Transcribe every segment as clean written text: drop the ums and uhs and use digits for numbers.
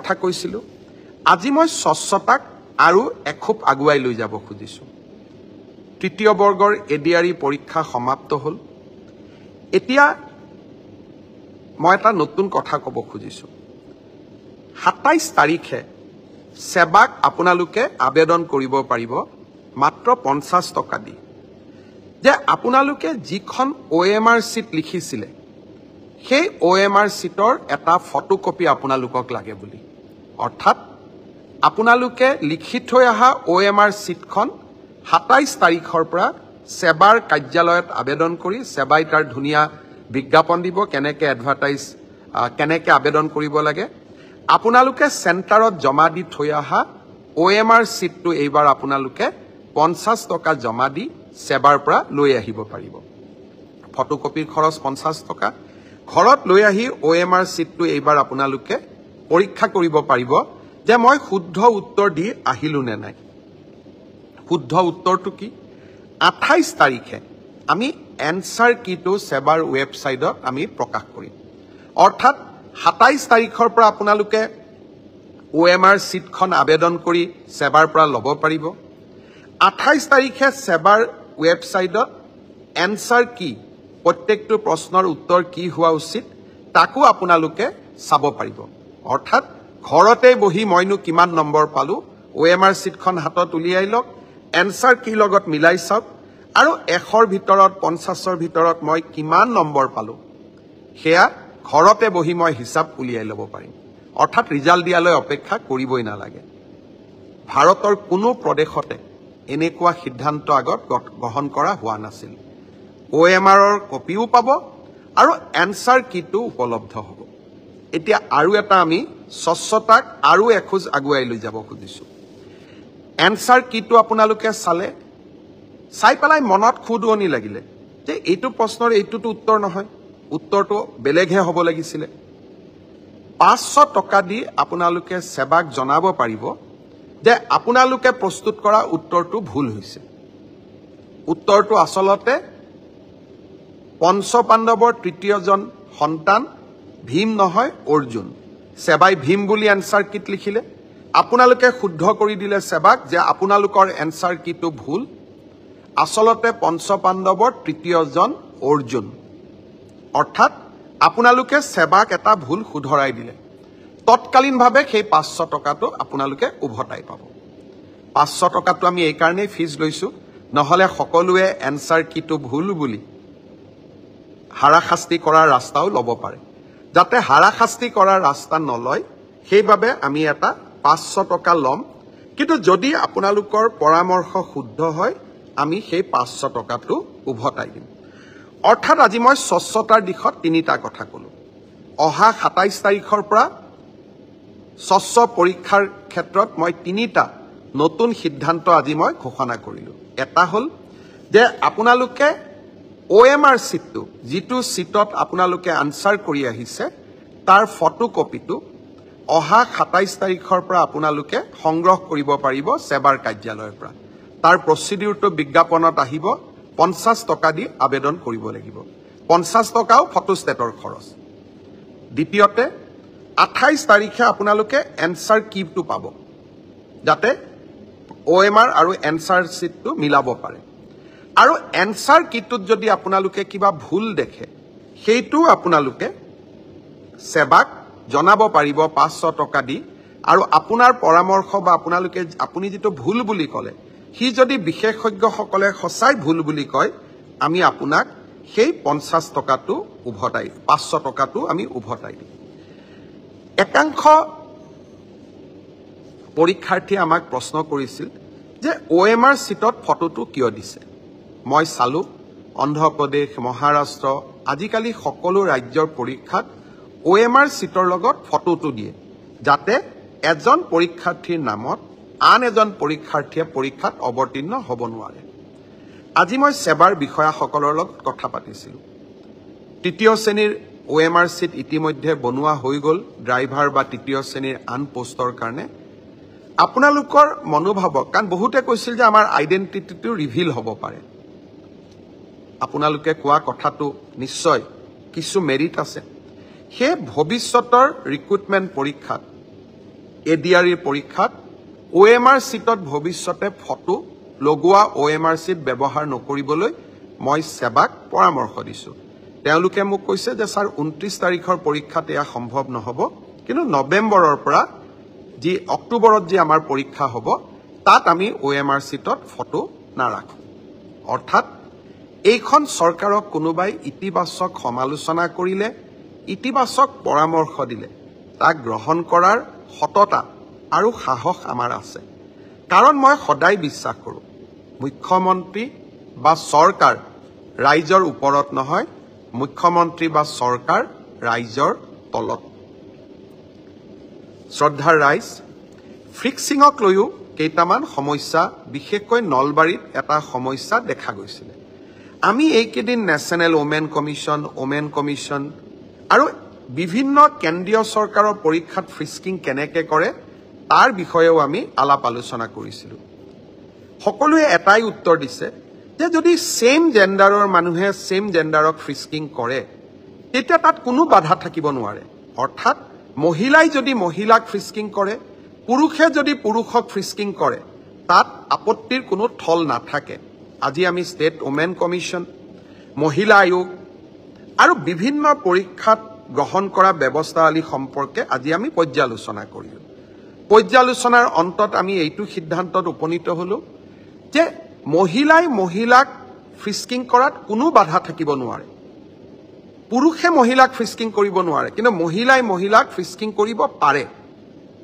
কথা কৈছিলোঁ আজি মই স্বচ্ছতাক আৰু এখোপ আগুৱাই লৈ যাব খুজিছোঁ তৃতীয় বৰ্গৰ এডিআৰই পৰীক্ষা সমাপ্ত হ'ল এতিয়া মই এটা নতুন কথা ক'ব খুজিছোঁ 27 তাৰিখে সেৱাক আপোনালোকে আবেদন কৰিব পাৰিব মাত্ৰ 50 টকা দি যে আপোনালোকে যিখন OMR চিট লিখিছিলে সেই OMR চিটৰ এটা ফটোকপি আপোনালোকক লাগে বুলি অৰ্থাৎ আপোনালোকে লিখি থৈ অহা OMR চিটখন 27 তাৰিখৰ পৰা সেৱাৰ কাৰ্যালয়ত আবেদন কৰি সেৱাই তাৰ ধুনীয়া বিজ্ঞাপন দিব কেনেকৈ এডভাৰটাইজ কেনেকৈ আবেদন কৰিব লাগে আপোনালোকে চেণ্টাৰত জমা দি থৈ অহা OMR চিটটো এইবাৰ আপোনালোকে 50 টকা জমা দি সেৱাৰ পৰা লৈ আহিব পাৰিব ফটোকপিৰ খৰচ 50 টকা ঘৰত লৈ আহি OMR চিটটো এইবাৰ আপোনালোকে পৰীক্ষা কৰিব পাৰিব যে মই শুদ্ধ উত্তৰ দি আহিলো নে নাই শুদ্ধ উত্তৰটো কি 28 তাৰিখে আমি এনসাৰ কিটো সেৱাৰ ৱেবসাইটত আমি প্ৰকাশ কৰিম অৰ্থাৎ 27 তাৰিখৰ পৰা আপোনালোকে OMR চিটখন আবেদন কৰি সেৱাৰ পৰা ল'ব পাৰিব 28 তাৰিখে সেৱাৰ ৱেবসাইটত এনসাৰ কি প্ৰত্যেকটো প্ৰশ্নৰ উত্তৰ কি হোৱা উচিত তাকো আপোনালোকে চাব পাৰিব অৰ্থাৎ ঘৰতে বহি মইনো কিমান নম্বৰ পালো OMR চিটখন হাতত উলিয়াই লওক এনসাৰ কি লগত মিলাই চাওক আৰু 100ৰ ভিতৰত 50ৰ ভিতৰত মই কিমান নম্বৰ পালো হেয়া ঘৰতে বহি মই হিচাপ উলিয়াই ল'ব পাৰিম অৰ্থাৎ ৰিজাল্ট দিয়ালৈ অপেক্ষা কৰিবই নালাগে ভাৰতৰ কোনো প্ৰদেশতে এনেকুৱা সিদ্ধান্ত আগত গ্ৰহণ কৰা হোৱা নাছিল OMRৰ কপিও পাব আৰু এনসাৰ কিটো উপলব্ধ হ'ব এতিয়া আৰু এটা আমি স্বচ্ছতাক আৰু এখোজ আগুৱাই লৈ যাব খুজিছোঁ এনসাৰ কিটো আপোনালোকে চালে চাই পেলাই মনত খুদুৱনি লাগিলে যে এইটো প্ৰশ্নৰ এইটোতো উত্তৰ নহয় উত্তৰটো বেলেগহে হ'ব লাগিছিলে 500 টকা দি আপোনালোকে সেৱাক জনাব পাৰিব যে আপোনালোকে প্ৰস্তুত কৰা উত্তৰটো ভুল হৈছে উত্তৰটো আসলতে পঞ্চপাণ্ডৱৰ তৃতীয়জন সন্তান ভীম নহয় অৰ্জুন সেৱাই ভীম বুলি এনসাৰ কিট লিখিলে আপোনালোকে শুদ্ধ কৰি দিলে সেৱাক যে আপোনালোকৰ এনসাৰ কিটো ভুল আসলতে পঞ্চপাণ্ডৱৰ তৃতীয়জন অৰ্জুন অৰ্থাৎ আপোনালোকে সেৱাক এটা ভুল শুধৰাই দিলে তৎকালীনভাৱে সেই 500 টকাটো আপোনালোকে উভতাই পাব 500 টকাটো আমি এই কাৰণেই ফিজ লৈছো নহলে সকলোৱে এনসাৰ কিটো ভুল বুলি হাৰাশাস্তি কৰাৰ ৰাস্তাও ল'ব পাৰে যাতে হাৰাশাস্তি কৰাৰ ৰাস্তা নলয় সেইভাবে আমি এটা 500 টকা লম কিন্তু যদি আপোনালোকৰ পৰামৰ্শ শুদ্ধ হয় আমি সেই 500 টকাটো উভতাই দিম অৰ্থাৎ আজি মই স্বচ্ছতাৰ দিশত তিনিটা কথা কলো অহা 27 তাৰিখৰ পৰা স্বচ্ছ পৰীক্ষাৰ ক্ষেত্ৰত মই তিনিটা নতুন সিদ্ধান্ত আজি মই ঘোষণা কৰিলো এটা হল যে আপোনালোকে OMR চিটটো যিটো চিটত আপোনালোকে আনসাৰ কৰি আহিছে তাৰ ফটোকপিটো অহা 27 তাৰিখৰ পৰা আপোনালোকে সংগ্ৰহ কৰিব পাৰিব সেৱাৰ কাৰ্যালয়ৰ পৰা তাৰ প্ৰচিডিউৰটো বিজ্ঞাপনত আহিব 50 টকা দি আবেদন কৰিব লাগিব 50 টকাও ফটোষ্টেটৰ খৰচ দ্বিতীয়তে 28 তাৰিখে আপোনালোকে এনসাৰ কিটো পাব যাতে OMR আৰু এনসাৰ চিটটো মিলাব পাৰে আৰু এনসাৰ কিটোত যদি আপোনালোকে কিবা ভুল দেখে সেইটো আপোনালোকে সেৱাক জনাব পাৰিব 500 টকা দি আৰু আপোনাৰ পৰামৰ্শ বা আপুনি যেটো ভুল বুলি কলে হি যদি বিশেষজ্ঞসকলে সঁচাই ভুল বুলি কয় আমি আপোনাক সেই 50 টকাটো উভতাই 500 টকাটো আমি উভতাই দিম একাংশ পৰীক্ষাৰ্থী আমাক প্ৰশ্ন কৰিছিল যে OMR চিটত ফটোটো কিয় দিছে মই চালু অন্ধ্ৰপ্ৰদেশ মহাৰাষ্ট্ৰ আজিকালি সকলো ৰাজ্যৰ পৰীক্ষাত OMR চিটৰ লগত ফটোটো দিয়ে যাতে এজন পৰীক্ষাৰ্থীৰ নামত আন এজন পৰীক্ষাৰ্থীয়ে পৰীক্ষাত অৱতীৰ্ণ হ'ব নোৱাৰে আজি মই সেৱাৰ বিষয়াসকলৰ লগত কথা পাতিছিলো তৃতীয় শ্ৰেণীৰ OMR চিট ইতিমধ্যে বনোৱা হৈ গল ড্ৰাইভাৰ বা তৃতীয় শ্ৰেণীৰ আন পোষ্টৰ কাৰণে আপোনালোকৰ মনোভাৱক কাৰণ বহুতে কৈছিল যে আমাৰ আইডেন্টিটিটো ৰিভিল হ'ব পাৰে আপোনালোকে কোৱা কথাটো নিশ্চয় কিছু মেৰিট আছে হে ভৱিষ্যতৰ ৰিক্ৰুটমেন্ট পৰীক্ষাত এডিআৰিৰ পৰীক্ষাত OMR চিটত ভৱিষ্যতে ফটো লগোৱা OMR চিট ব্যৱহাৰ নকৰিবলৈ মই সেৱাক পৰামৰ্শ দিছো তেওঁলোকে মোক কৈছে যে স্যাৰ 29 তাৰিখৰ পৰীক্ষাত এয়া সম্ভৱ নহব কিন্তু নৱেম্বৰৰ পৰা যি অক্টোবৰত যি আমাৰ পৰীক্ষা হ'ব তাত আমি OMR চিটত ফটো নাৰাখো অৰ্থাৎ এইখন চৰকাৰক কোনোবাই ইতিবাচক সমালোচনা কৰিলে ইতিবাচক পৰামৰ্শ দিলে তাক গ্ৰহণ কৰাৰ সততা আৰু সাহস আমাৰ আছে কাৰণ মই সদায় বিশ্বাস কৰোঁ মুখ্যমন্ত্ৰী বা চৰকাৰ ৰাইজৰ ওপৰত নহয় মুখ্যমন্ত্ৰী বা চৰকাৰ ৰাইজৰ তলত শ্ৰদ্ধাৰ ৰাইজ ফ্ৰিক্সিঙক লৈও কেইটামান সমস্যা বিশেষকৈ নলবাৰীত এটা সমস্যা দেখা গৈছিল আমি এইকেইদিন নেশ্যনেল ওমেন কমিশ্যন আৰু বিভিন্ন কেন্দ্ৰীয় চৰকাৰৰ পৰীক্ষাত ফ্ৰিস্কিং কেনেকৈ কৰে তাৰ বিষয়েও আমি আলাপ আলোচনা কৰিছিলোঁ সকলোৱে এটাই উত্তৰ দিছে যে যদি সেম জেন্ডাৰৰ মানুহে সেম জেন্ডাৰক ফ্ৰিস্কিং কৰে তেতিয়া তাত কোনো বাধা থাকিব নোৱাৰে অৰ্থাৎ মহিলাই যদি মহিলাক ফ্ৰিস্কিং কৰে পুৰুষে যদি পুৰুষক ফ্ৰিস্কিং কৰে তাত আপত্তিৰ কোনো থল নাথাকে আজি আমি ষ্টেট ওমেন কমিশ্যন মহিলা আয়োগ আৰু বিভিন্ন পৰীক্ষাত গ্ৰহণ কৰা ব্যৱস্থাৱলী সম্পৰ্কে আজি আমি পৰ্যালোচনা কৰিলো পৰ্যালোচনাৰ অন্তত আমি এইটো সিদ্ধান্তত উপনীত হলো যে মহিলাই মহিলাক ফ্ৰিস্কিং কৰাত কোনো বাধা থাকিব নোৱাৰে পুৰুষে মহিলাক ফ্ৰিস্কিং কৰিব নোৱাৰে কিন্তু মহিলাই মহিলাক ফ্ৰিস্কিং কৰিব পাৰে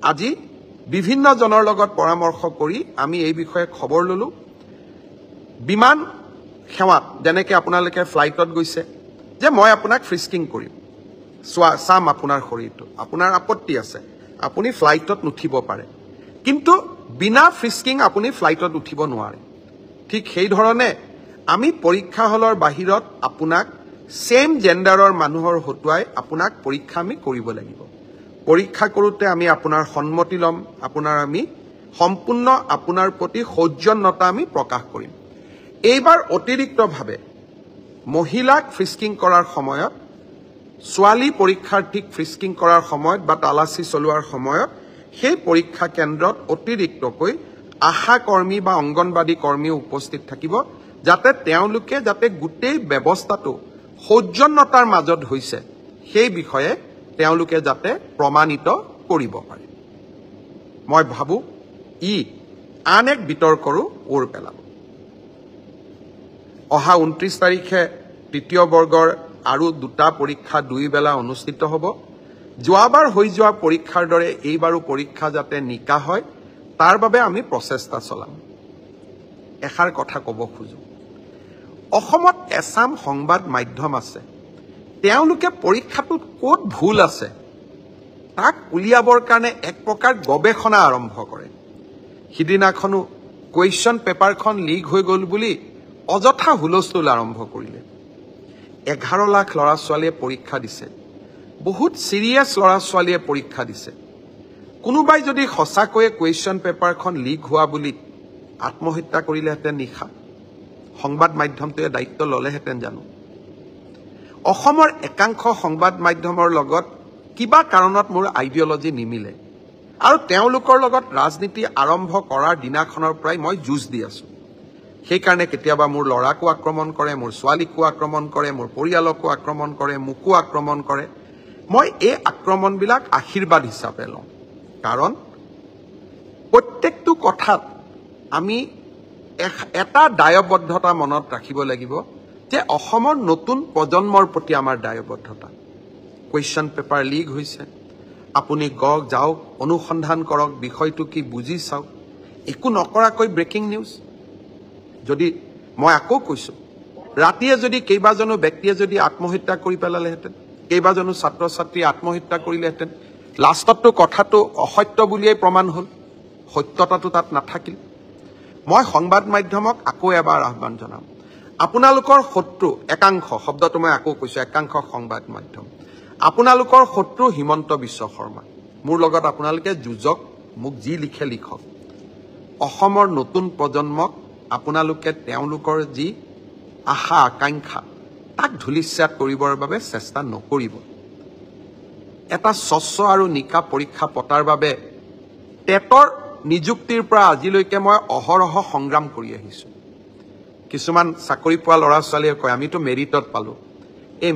আজি বিভিন্ন জনৰ লগত পৰামৰ্শ কৰি আমি এই বিষয়ে খবৰ ললো বিমান সেৱাত যেনেকৈ আপোনালোকে ফ্লাইটত গৈছে যে মই আপোনাক ফ্ৰিস্কিং কৰিম চাম আপোনাৰ শৰীৰটো আপোনাৰ আপত্তি আছে আপুনি ফ্লাইটত নুঠিব পাৰে কিন্তু বিনা ফ্ৰিস্কিং আপুনি ফ্লাইটত উঠিব নোৱাৰে ঠিক সেই ধৰণে আমি পৰীক্ষা হলৰ বাহিৰত আপোনাক সেম জেন্ডাৰৰ মানুহৰ হতুৱাই আপোনাক পৰীক্ষা আমি কৰিব লাগিব পৰীক্ষা কৰোতে আমি আপোনাৰ সন্মতি লম আপোনাৰ আমি সম্পূৰ্ণ আপোনাৰ প্ৰতি সৌজন্যতা আমি প্ৰকাশ কৰিম এইবাৰ অতিৰিক্তভাৱে মহিলাক ফ্ৰিস্কিং কৰাৰ সময়ত ছোৱালী পৰীক্ষাৰ্থীক ফ্ৰিস্কিং কৰাৰ সময়ত বা তালাচী চলোৱাৰ সময়ত সেই পৰীক্ষা কেন্দ্ৰত অতিৰিক্তকৈ আশা কৰ্মী বা অংগনবাদী কৰ্মী উপস্থিত থাকিব যাতে তেওঁলোকে যাতে গোটেই ব্যৱস্থাটো সৌজন্যতাৰ মাজত হৈছে সেই বিষয়ে তেওঁলোকে যাতে প্ৰমাণিত কৰিব পাৰে মই ভাবো ই আন এক বিতৰ্কৰো ওৰ পেলাব অহা 29 তাৰিখে তৃতীয় বৰ্গৰ আৰু দুটা পৰীক্ষা দুই বেলা অনুষ্ঠিত হ'ব যোৱাবাৰ হৈ যোৱা পৰীক্ষাৰ দৰে এইবাৰো পৰীক্ষা যাতে নিকা হয় তাৰ বাবে আমি প্ৰচেষ্টা চলাম এষাৰ কথা ক'ব খোজো অসমত এছাম সংবাদ মাধ্যম আছে তেওঁলোকে পৰীক্ষাটোত ক'ত ভুল আছে তাক উলিয়াবৰ কাৰণে এক প্ৰকাৰ গৱেষণা আৰম্ভ কৰে সিদিনাখনো কুৱেশ্যন পেপাৰখন লিক হৈ গ'ল বুলি অযথা হুলস্থুল আৰম্ভ কৰিলে 11 লাখ ল'ৰা ছোৱালীয়ে পৰীক্ষা দিছে বহুত সিৰিয়াছ ল'ৰা ছোৱালীয়ে পৰীক্ষা দিছে কোনোবাই যদি সঁচাকৈয়ে কুৱেশ্যন পেপাৰখন লিক হোৱা বুলি আত্মহত্যা কৰিলেহেঁতেন নিশা সংবাদ মাধ্যমটোৱে দায়িত্ব ল'লেহেঁতেন জানো অসমৰ একাংশ সংবাদ মাধ্যমৰ লগত কিবা কাৰণত মোৰ আইডিঅলজি নিমিলে আৰু তেওঁলোকৰ লগত ৰাজনীতি আৰম্ভ কৰাৰ দিনাখনৰ পৰাই মই যুঁজ দি আছো সেইকাৰণে কেতিয়াবা মোৰ ল'ৰাকো আক্ৰমণ কৰে মোৰ ছোৱালীকো আক্ৰমণ কৰে মোৰ পৰিয়ালকো আক্ৰমণ কৰে মোকো আক্ৰমণ কৰে মই এই আক্ৰমণবিলাক আশীৰ্বাদ হিচাপে লওঁ কাৰণ প্ৰত্যেকটো কথাত আমি এটা দায়বদ্ধতা মনত ৰাখিব লাগিব যে অসমৰ নতুন প্ৰজন্মৰ প্ৰতি আমাৰ দায়বদ্ধতা কুৱেশ্যন পেপাৰ লিক হৈছে আপুনি যাওক অনুসন্ধান কৰক বিষয়টো কি বুজি চাওক একো নকৰাকৈ ব্ৰেকিং নিউজ যদি মই আকৌ কৈছো ৰাতিয়ে যদি কেইবাজনো ব্যক্তিয়ে যদি আত্মহত্যা কৰি পেলালেহেঁতেন কেইবাজনো ছাত্ৰ ছাত্ৰী আত্মহত্যা কৰিলেহেঁতেন লাষ্টতটো কথাটো অসত্য বুলিয়েই প্ৰমাণ হ'ল সত্যতাটো তাত নাথাকিল মই সংবাদ মাধ্যমক আকৌ এবাৰ আহ্বান জনাম আপোনালোকৰ শত্ৰু একাংশ শব্দটো মই আকৌ কৈছো একাংশ সংবাদ মাধ্যম আপোনালোকৰ শত্ৰু হিমন্ত বিশ্ব শৰ্মা মোৰ লগত আপোনালোকে যুঁজক মোক যি লিখে লিখক অসমৰ নতুন প্ৰজন্মক আপোনালোকে তেওঁলোকৰ যি আশা আকাংক্ষা তাক ধুলিস্যাত কৰিবৰ বাবে চেষ্টা নকৰিব এটা স্বচ্ছ আৰু নিকা পৰীক্ষা পতাৰ বাবে টেটৰ নিযুক্তিৰ পৰা আজিলৈকে মই অহৰহ সংগ্ৰাম কৰি আহিছোঁ। কিছুমান চাকৰি পোৱা ল'ৰা ছোৱালীয়ে কয় আমিতো মেৰিটত পালোঁ। এই